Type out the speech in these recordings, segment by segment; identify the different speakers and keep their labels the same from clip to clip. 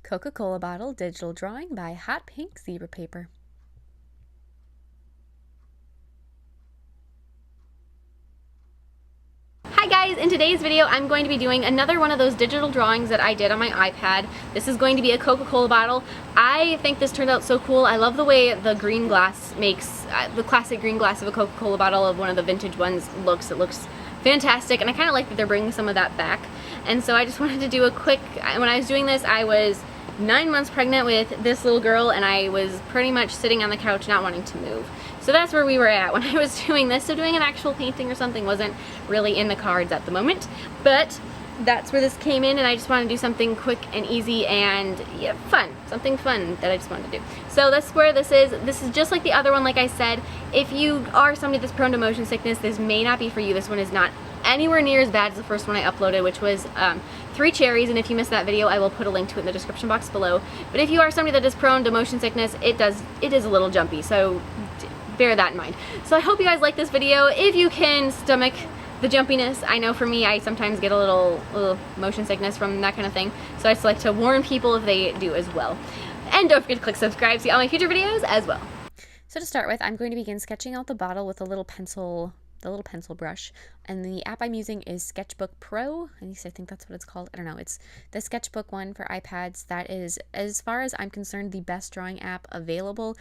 Speaker 1: Coca-Cola bottle digital drawing by HotPinkZebraPaper. Hi guys, in today's video I'm going to be doing another one of those digital drawings that I did on my iPad. This is going to be a Coca-Cola bottle. I think this turned out so cool. I love the way the green glass makes, the classic green glass of a Coca-Cola bottle of one of the vintage ones looks. It looks fantastic, and I kind of like that they're bringing some of that back. And so I just wanted to do a quick, when I was doing this I was 9 months pregnant with this little girl, and I was pretty much sitting on the couch not wanting to move. So that's where we were at when I was doing this. So doing an actual painting or something wasn't really in the cards at the moment, but that's where this came in, and I just wanted to do something quick and easy and yeah, fun. Something fun that I just wanted to do. So that's where this is. This is just like the other one, like I said. If you are somebody that's prone to motion sickness, this may not be for you. This one is not anywhere near as bad as the first one I uploaded, which was 3 cherries, and if you missed that video I will put a link to it in the description box below. But if you are somebody that is prone to motion sickness, it is a little jumpy, so bear that in mind. So I hope you guys like this video. If you can stomach the jumpiness, I know for me I sometimes get a little motion sickness from that kind of thing, so I just like to warn people if they do as well. And don't forget to click subscribe to see all my future videos as well. So to start with, I'm going to begin sketching out the bottle with a little pencil brush, and the app I'm using is Sketchbook Pro. At least I think that's what it's called. I don't know. It's the Sketchbook one for iPads. That is, as far as I'm concerned, the best drawing app available.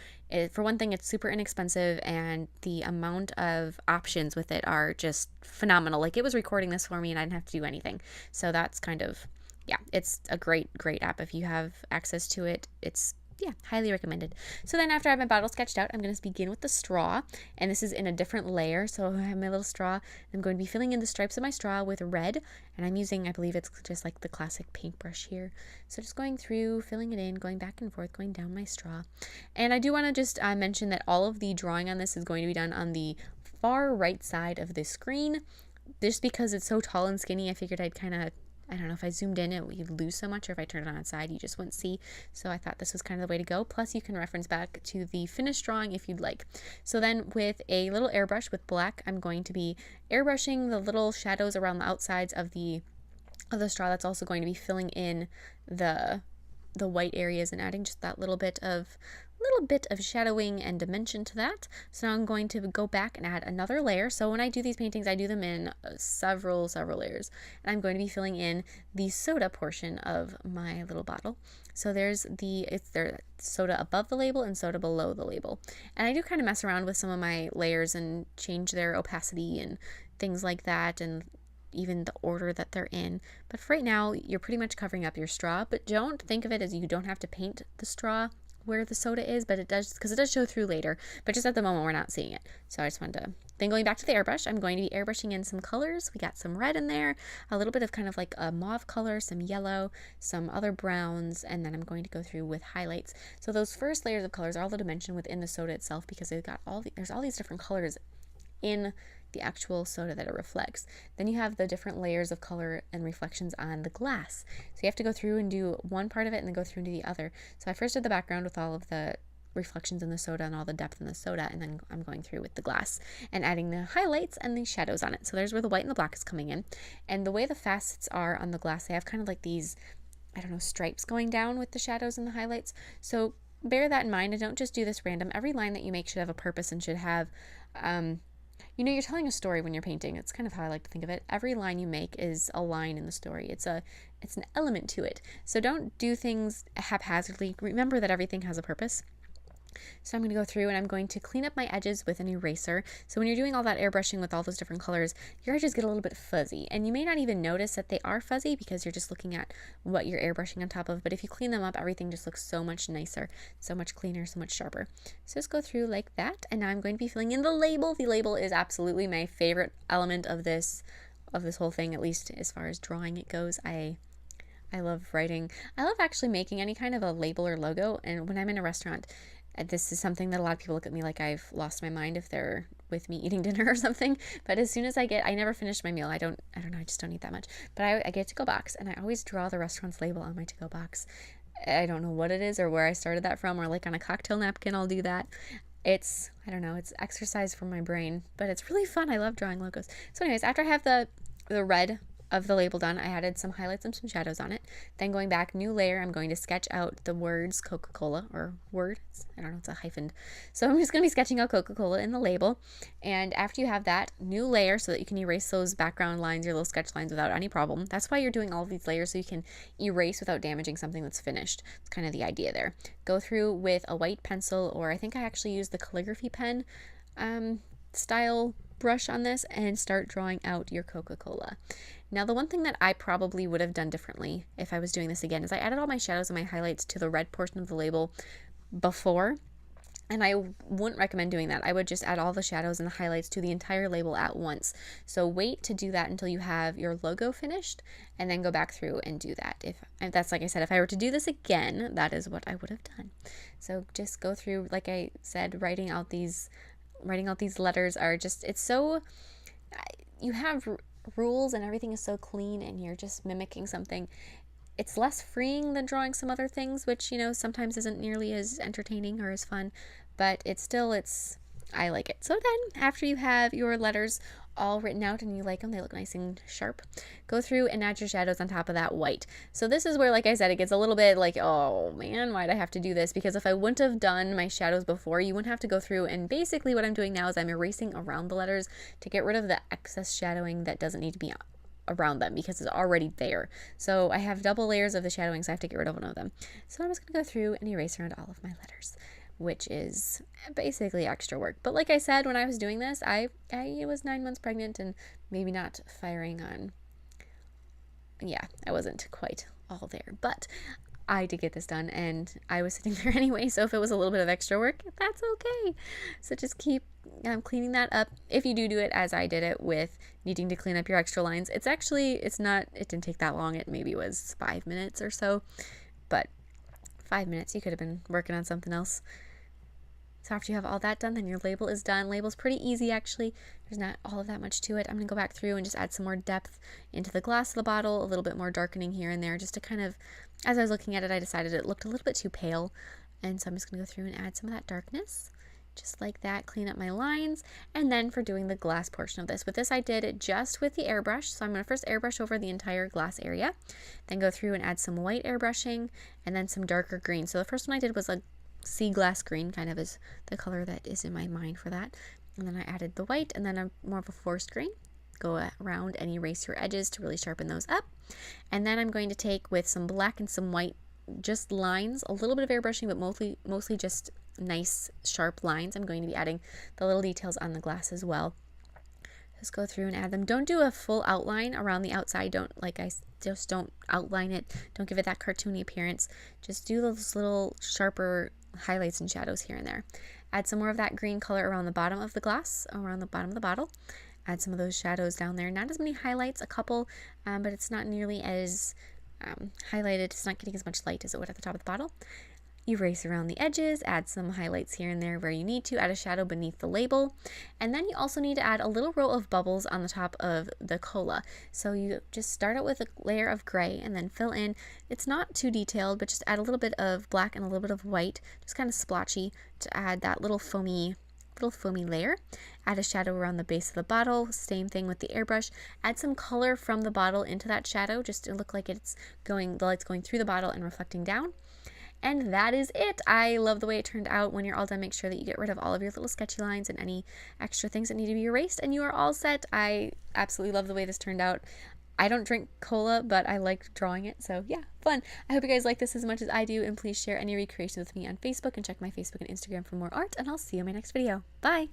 Speaker 1: For one thing, it's super inexpensive, and the amount of options with it are just phenomenal. Like, it was recording this for me and I didn't have to do anything. So that's kind of, yeah, it's a great app. If you have access to it, it's, yeah, highly recommended. So then after I have my bottle sketched out, I'm going to begin with the straw, and this is in a different layer. So I have my little straw. I'm going to be filling in the stripes of my straw with red, and I'm using, I believe it's just like the classic paintbrush here. So just going through, filling it in, going back and forth, going down my straw. And I do want to just mention that all of the drawing on this is going to be done on the far right side of the screen. Just because it's so tall and skinny, I figured I'd kind of, I don't know, if I zoomed in, you'd lose so much, or if I turned it on its side, you just wouldn't see. So I thought this was kind of the way to go. Plus, you can reference back to the finished drawing if you'd like. So then with a little airbrush with black, I'm going to be airbrushing the little shadows around the outsides of the straw. That's also going to be filling in the white areas and adding just that little bit of shadowing and dimension to that. So now I'm going to go back and add another layer. So when I do these paintings, I do them in several layers. And I'm going to be filling in the soda portion of my little bottle. So there's soda above the label and soda below the label. And I do kind of mess around with some of my layers and change their opacity and things like that, and even the order that they're in. But for right now, you're pretty much covering up your straw, but don't think of it as you don't have to paint the straw where the soda is, but it does, because it does show through later, but just at the moment we're not seeing it. So I just wanted to, then going back to the airbrush, I'm going to be airbrushing in some colors. We got some red in there, a little bit of kind of like a mauve color, some yellow, some other browns, and then I'm going to go through with highlights. So those first layers of colors are all the dimension within the soda itself, because they've got there's all these different colors in the actual soda that it reflects. Then you have the different layers of color and reflections on the glass. So you have to go through and do one part of it and then go through and do the other. So I first did the background with all of the reflections in the soda and all the depth in the soda, and then I'm going through with the glass and adding the highlights and the shadows on it. So there's where the white and the black is coming in. And the way the facets are on the glass, they have kind of like these, I don't know, stripes going down with the shadows and the highlights. So bear that in mind, and don't just do this random. Every line that you make should have a purpose and should have, you know, you're telling a story when you're painting. It's kind of how I like to think of it. Every line you make is a line in the story. It's an element to it. So don't do things haphazardly. Remember that everything has a purpose. So I'm going to go through and I'm going to clean up my edges with an eraser. So when you're doing all that airbrushing with all those different colors, your edges get a little bit fuzzy, and you may not even notice that they are fuzzy because you're just looking at what you're airbrushing on top of. But if you clean them up, everything just looks so much nicer, so much cleaner, so much sharper. So just go through like that, and now I'm going to be filling in the label. The label is absolutely my favorite element of this whole thing, at least as far as drawing it goes. I love writing. I love actually making any kind of a label or logo, and when I'm in a restaurant, this is something that a lot of people look at me like I've lost my mind if they're with me eating dinner or something. But as soon as I never finish my meal. I don't know, I just don't eat that much. But I get to-go box, and I always draw the restaurant's label on my to-go box. I don't know what it is or where I started that from, or like on a cocktail napkin I'll do that. It's, I don't know, it's exercise for my brain, but it's really fun. I love drawing logos. So anyways, after I have the red of the label done, I added some highlights and some shadows on it. Then going back, new layer, I'm going to sketch out the words Coca-Cola, or words, I don't know, it's a hyphen. So I'm just going to be sketching out Coca-Cola in the label. And after you have that, new layer so that you can erase those background lines, your little sketch lines without any problem. That's why you're doing all of these layers, so you can erase without damaging something that's finished. It's kind of the idea there. Go through with a white pencil, or I think I actually used the calligraphy pen style brush on this, and start drawing out your Coca-Cola. Now, the one thing that I probably would have done differently if I was doing this again is I added all my shadows and my highlights to the red portion of the label before, and I wouldn't recommend doing that. I would just add all the shadows and the highlights to the entire label at once. So wait to do that until you have your logo finished, and then go back through and do that. If that's, like I said, if I were to do this again, that is what I would have done. So just go through, like I said, writing out these letters are just, it's so, you have rules and everything is so clean, and you're just mimicking something. It's less freeing than drawing some other things, which, you know, sometimes isn't nearly as entertaining or as fun, but I like it. So then after you have your letters all written out and you like them, they look nice and sharp, go through and add your shadows on top of that white. So this is where, like I said, it gets a little bit like, oh man, why'd I have to do this? Because if I wouldn't have done my shadows before, you wouldn't have to go through, and basically what I'm doing now is I'm erasing around the letters to get rid of the excess shadowing that doesn't need to be around them because it's already there. So I have double layers of the shadowing, so I have to get rid of one of them. So I'm just going to go through and erase around all of my letters, which is basically extra work. But like I said, when I was doing this, I was 9 months pregnant and maybe not firing on, yeah, I wasn't quite all there, but I did get this done, and I was sitting there anyway, so if it was a little bit of extra work, that's okay. So just keep cleaning that up. If you do it as I did it, with needing to clean up your extra lines, it didn't take that long. It maybe was 5 minutes or so, but 5 minutes, you could have been working on something else. So after you have all that done, then your label is done. Label's pretty easy, actually. There's not all of that much to it. I'm going to go back through and just add some more depth into the glass of the bottle, a little bit more darkening here and there, just to kind of, as I was looking at it, I decided it looked a little bit too pale. And so I'm just going to go through and add some of that darkness, just like that, clean up my lines. And then for doing the glass portion of this, with this I did it just with the airbrush. So I'm going to first airbrush over the entire glass area, then go through and add some white airbrushing, and then some darker green. So the first one I did was a sea glass green, kind of is the color that is in my mind for that. And then I added the white, and then a more of a forest green. Go around and erase your edges to really sharpen those up. And then I'm going to take with some black and some white, just lines, a little bit of airbrushing, but mostly just nice sharp lines. I'm going to be adding the little details on the glass as well. Just go through and add them. Don't do a full outline around the outside. Don't outline it. Don't give it that cartoony appearance. Just do those little sharper highlights and shadows here and there. Add some more of that green color around the bottom of the glass, around the bottom of the bottle. Add some of those shadows down there. Not as many highlights, a couple, but it's not nearly as highlighted. It's not getting as much light as it would at the top of the bottle. Erase around the edges, add some highlights here and there where you need to, add a shadow beneath the label. And then you also need to add a little row of bubbles on the top of the cola. So you just start out with a layer of gray and then fill in. It's not too detailed, but just add a little bit of black and a little bit of white, just kind of splotchy, to add that little foamy layer. Add a shadow around the base of the bottle, same thing with the airbrush. Add some color from the bottle into that shadow, just to look like the light's going through the bottle and reflecting down. And that is it. I love the way it turned out. When you're all done, make sure that you get rid of all of your little sketchy lines and any extra things that need to be erased, and you are all set. I absolutely love the way this turned out. I don't drink cola, but I like drawing it, so yeah, fun. I hope you guys like this as much as I do, and please share any recreations with me on Facebook, and check my Facebook and Instagram for more art, and I'll see you in my next video. Bye!